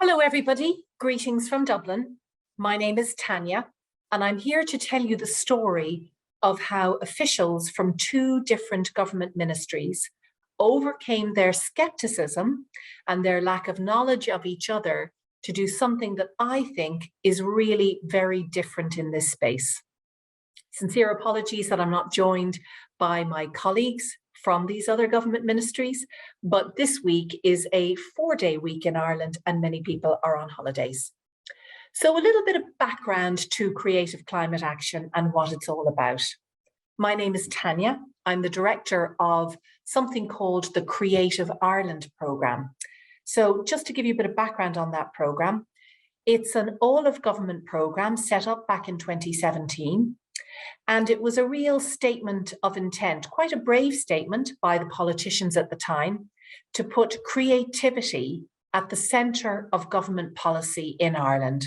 Hello everybody, greetings from Dublin. My name is Tanya and I'm here to tell you the story of how officials from two different government ministries overcame their skepticism and their lack of knowledge of each other to do something that I think is really very different in this space. Sincere apologies that I'm not joined by my colleagues from these other government ministries, but this week is a 4-day week in Ireland and many people are on holidays. So a little bit of background to Creative Climate Action and what it's all about. My name is Tanya. I'm the director of something called the Creative Ireland programme. So just to give you a bit of background on that programme, it's an all-of-government programme set up back in 2017. And it was a real statement of intent, quite a brave statement by the politicians at the time, to put creativity at the centre of government policy in Ireland,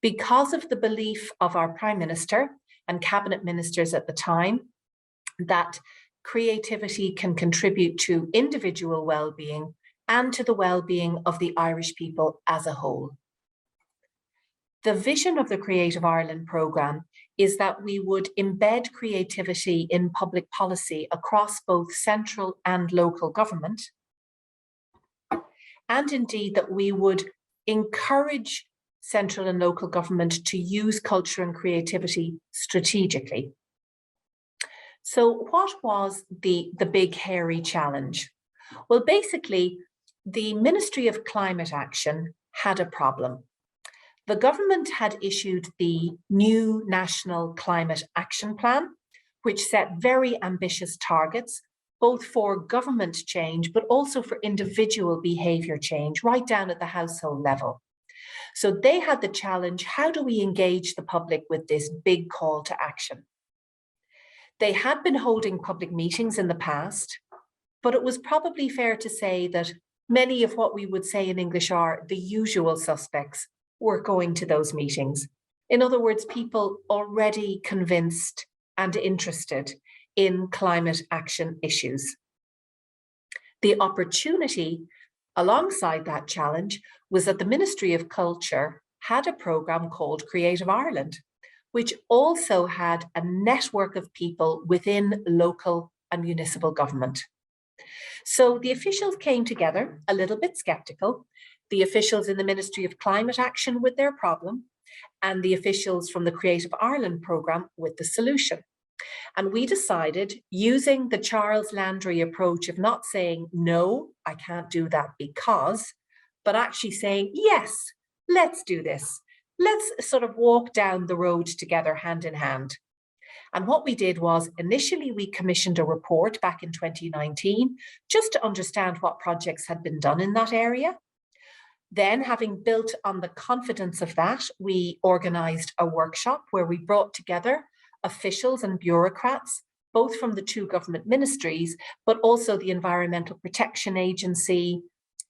because of the belief of our Prime Minister and cabinet ministers at the time that creativity can contribute to individual well-being and to the well-being of the Irish people as a whole. The vision of the Creative Ireland programme is that we would embed creativity in public policy across both central and local government, and indeed that we would encourage central and local government to use culture and creativity strategically. So what was the big hairy challenge? Well, basically, the Ministry of Climate Action had a problem. The government had issued the new National Climate Action Plan, which set very ambitious targets, both for government change, but also for individual behaviour change, right down at the household level. So they had the challenge, how do we engage the public with this big call to action? They had been holding public meetings in the past, but it was probably fair to say that many of what we would say in English are the usual suspects were going to those meetings. In other words, people already convinced and interested in climate action issues. The opportunity alongside that challenge was that the Ministry of Culture had a programme called Creative Ireland, which also had a network of people within local and municipal government. So the officials came together a little bit sceptical, the officials in the Ministry of Climate Action with their problem, and the officials from the Creative Ireland programme with the solution. And we decided, using the Charles Landry approach of not saying, no, I can't do that because, but actually saying, yes, let's do this. Let's sort of walk down the road together hand in hand. And what we did was, initially we commissioned a report back in 2019, just to understand what projects had been done in that area. Then, having built on the confidence of that, we organised a workshop where we brought together officials and bureaucrats, both from the two government ministries, but also the Environmental Protection Agency,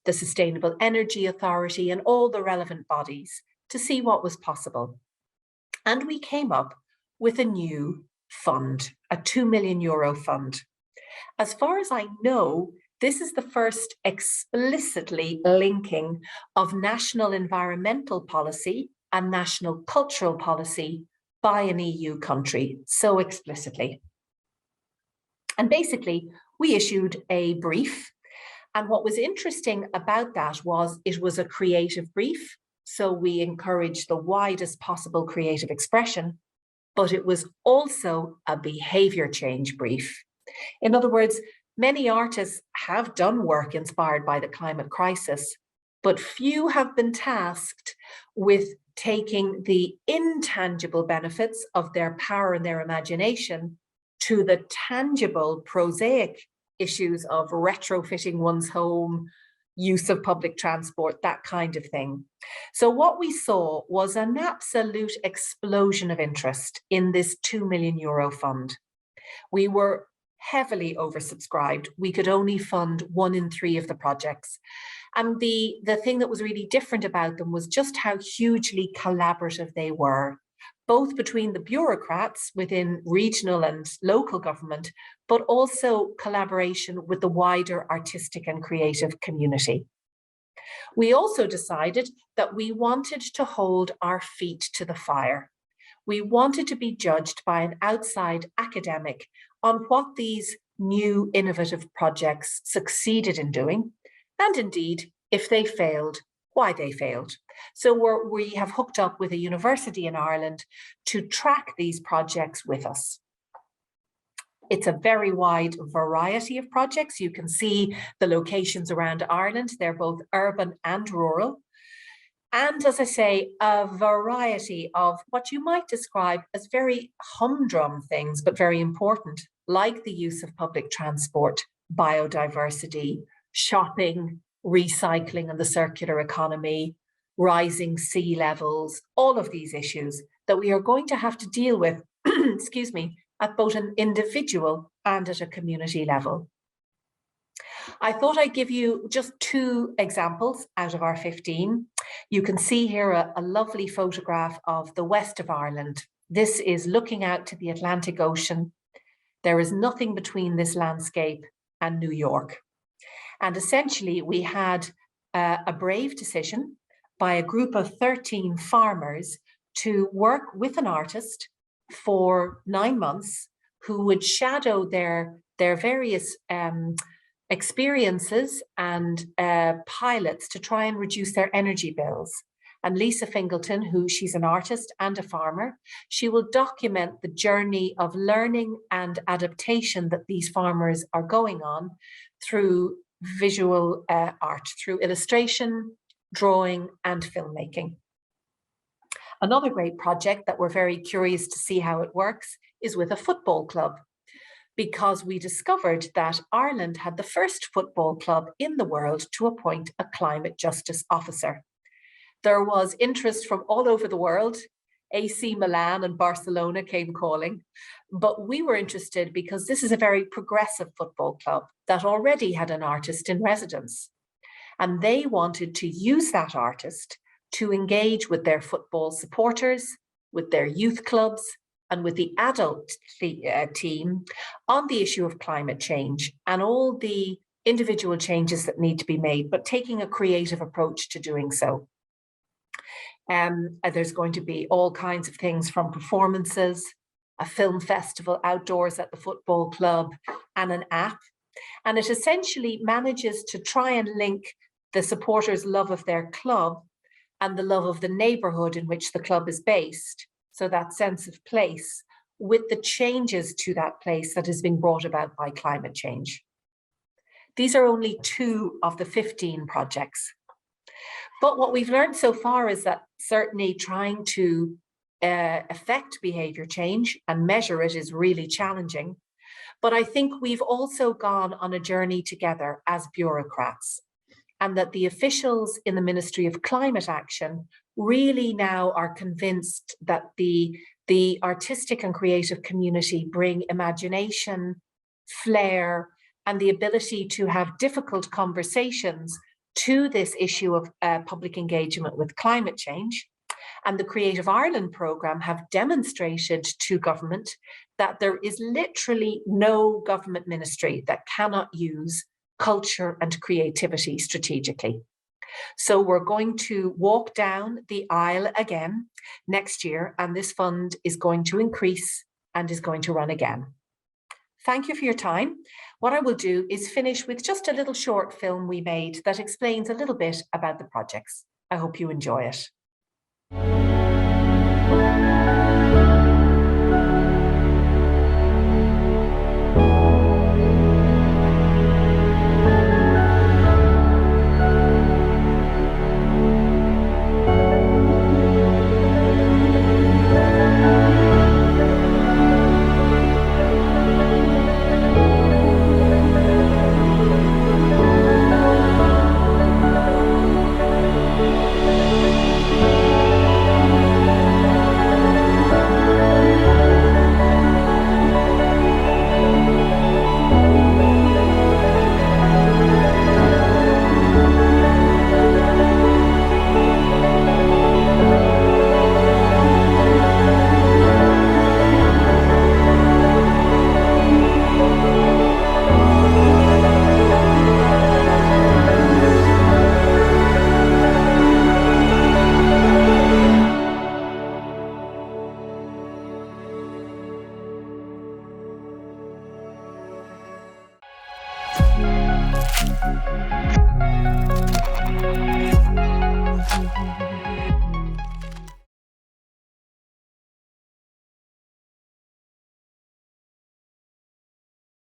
the Sustainable Energy Authority, and all the relevant bodies to see what was possible. And we came up with a new fund, a €2 million fund. As far as I know, this is the first explicitly linking of national environmental policy and national cultural policy by an EU country, so explicitly. And basically, we issued a brief. And what was interesting about that was it was a creative brief. So we encouraged the widest possible creative expression, but it was also a behaviour change brief. In other words, many artists have done work inspired by the climate crisis, but few have been tasked with taking the intangible benefits of their power and their imagination to the tangible, prosaic issues of retrofitting one's home, use of public transport, that kind of thing. So what we saw was an absolute explosion of interest in this €2 million fund. We were heavily oversubscribed. We could only fund 1 in 3 of the projects. And the thing that was really different about them was just how hugely collaborative they were. both between the bureaucrats within regional and local government, but also collaboration with the wider artistic and creative community. We also decided that we wanted to hold our feet to the fire. We wanted to be judged by an outside academic on what these new innovative projects succeeded in doing, and indeed, if they failed, why they failed. So we have hooked up with a university in Ireland to track these projects with us. It's a very wide variety of projects. You can see the locations around Ireland. They're both urban and rural. And as I say, a variety of what you might describe as very humdrum things, but very important, like the use of public transport, biodiversity, shopping, recycling and the circular economy, rising sea levels, all of these issues that we are going to have to deal with, excuse me, at both an individual and at a community level. I thought I'd give you just 2 examples out of our 15. You can see here a lovely photograph of the west of Ireland. This is looking out to the Atlantic Ocean. There is nothing between this landscape and New York. And essentially we had a brave decision by a group of 13 farmers to work with an artist for 9 months who would shadow their various experiences and pilots to try and reduce their energy bills. And Lisa Fingleton, she's an artist and a farmer, she will document the journey of learning and adaptation that these farmers are going on through visual art, through illustration, drawing, and filmmaking. Another great project that we're very curious to see how it works is with a football club, because we discovered that Ireland had the first football club in the world to appoint a climate justice officer. There was interest from all over the world. AC Milan and Barcelona came calling, but we were interested because this is a very progressive football club that already had an artist in residence. And they wanted to use that artist to engage with their football supporters, with their youth clubs, and with the adult team on the issue of climate change and all the individual changes that need to be made, but taking a creative approach to doing so. There's going to be all kinds of things from performances, a film festival outdoors at the football club, and an app. And it essentially manages to try and link the supporters' love of their club and the love of the neighborhood in which the club is based, so that sense of place, with the changes to that place that is being brought about by climate change. These are only 2 of the 15 projects. But what we've learned so far is that certainly trying to affect behaviour change and measure it is really challenging. But I think we've also gone on a journey together as bureaucrats, and that the officials in the Ministry of Climate Action really now are convinced that the artistic and creative community bring imagination, flair, and the ability to have difficult conversations to this issue of public engagement with climate change. And the Creative Ireland programme have demonstrated to government that there is literally no government ministry that cannot use culture and creativity strategically. So we're going to walk down the aisle again next year, and this fund is going to increase and is going to run again. Thank you for your time. What I will do is finish with just a little short film we made that explains a little bit about the projects. I hope you enjoy it.